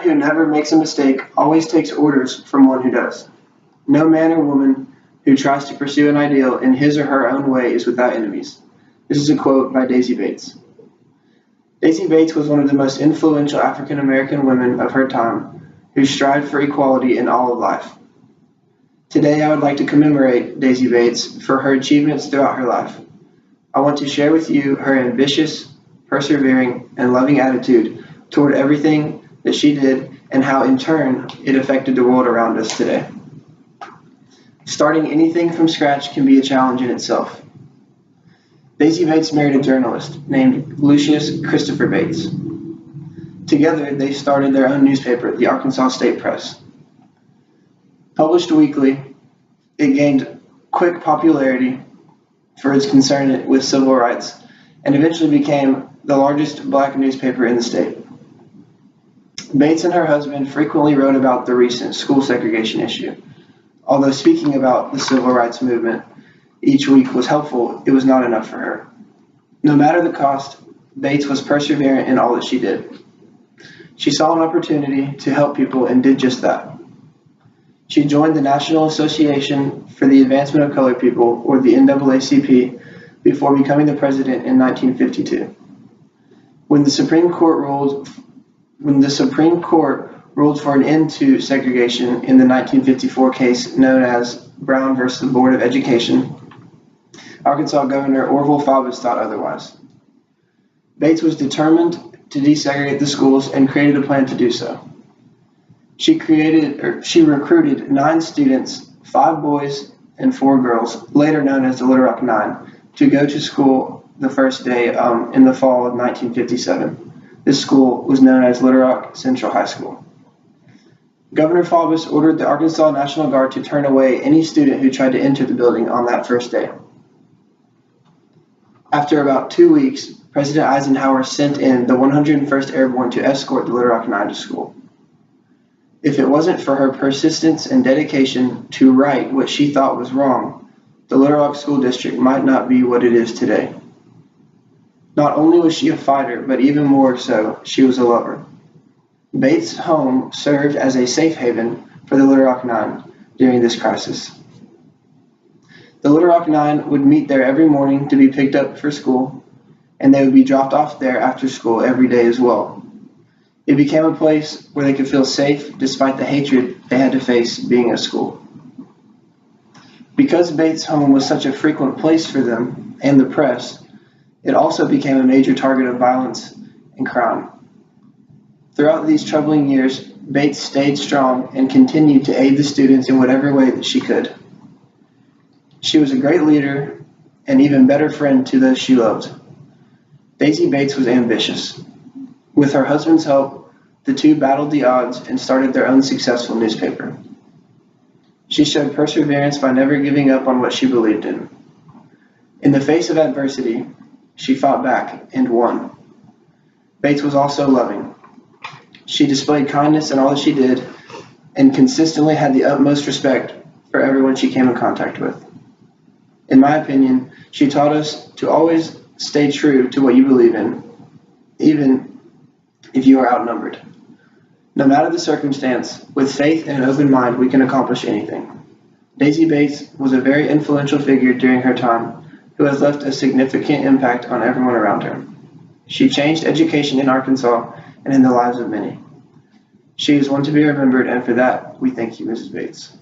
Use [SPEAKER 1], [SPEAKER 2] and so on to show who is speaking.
[SPEAKER 1] who never makes a mistake always takes orders from one who does. No man or woman who tries to pursue an ideal in his or her own way is without enemies. This is a quote by Daisy Bates. Daisy Bates was one of the most influential African American women of her time who strived for equality in all of life. Today, I would like to commemorate Daisy Bates for her achievements throughout her life. I want to share with you her ambitious, persevering, and loving attitude toward everything that she did and how, in turn, it affected the world around us today. Starting anything from scratch can be a challenge in itself. Daisy Bates married a journalist named Lucius Christopher Bates. Together, they started their own newspaper, the Arkansas State Press. Published weekly, it gained quick popularity for its concern with civil rights and eventually became the largest black newspaper in the state. Bates and her husband frequently wrote about the recent school segregation issue. Although speaking about the civil rights movement each week was helpful, it was not enough for her. No matter the cost, Bates was perseverant in all that she did. She saw an opportunity to help people and did just that. She joined the National Association for the Advancement of Colored People, or the NAACP, before becoming the president in 1952. When the Supreme Court ruled for an end to segregation in the 1954 case known as Brown versus the Board of Education, Arkansas Governor Orville Faubus thought otherwise. Bates was determined to desegregate the schools and created a plan to do so. She recruited 9 students, 5 boys and 4 girls, later known as the Little Rock Nine, to go to school the first day in the fall of 1957. This school was known as Little Rock Central High School. Governor Faubus ordered the Arkansas National Guard to turn away any student who tried to enter the building on that first day. After about 2 weeks, President Eisenhower sent in the 101st Airborne to escort the Little Rock Nine to school. If it wasn't for her persistence and dedication to right what she thought was wrong, the Little Rock School District might not be what it is today. Not only was she a fighter, but even more so, she was a lover. Bates' home served as a safe haven for the Little Rock Nine during this crisis. The Little Rock Nine would meet there every morning to be picked up for school, and they would be dropped off there after school every day as well. It became a place where they could feel safe despite the hatred they had to face being at school. Because Bates' home was such a frequent place for them and the press, it also became a major target of violence and crime. Throughout these troubling years, Bates stayed strong and continued to aid the students in whatever way that she could. She was a great leader and even better friend to those she loved. Daisy Bates was ambitious. With her husband's help, the two battled the odds and started their own successful newspaper. She showed perseverance by never giving up on what she believed in. In the face of adversity, she fought back and won. Bates was also loving. She displayed kindness in all that she did and consistently had the utmost respect for everyone she came in contact with. In my opinion, she taught us to always stay true to what you believe in, even if you are outnumbered. No matter the circumstance, with faith and an open mind, we can accomplish anything. Daisy Bates was a very influential figure during her time who has left a significant impact on everyone around her. She changed education in Arkansas and in the lives of many. She is one to be remembered, and for that, we thank you, Mrs. Bates.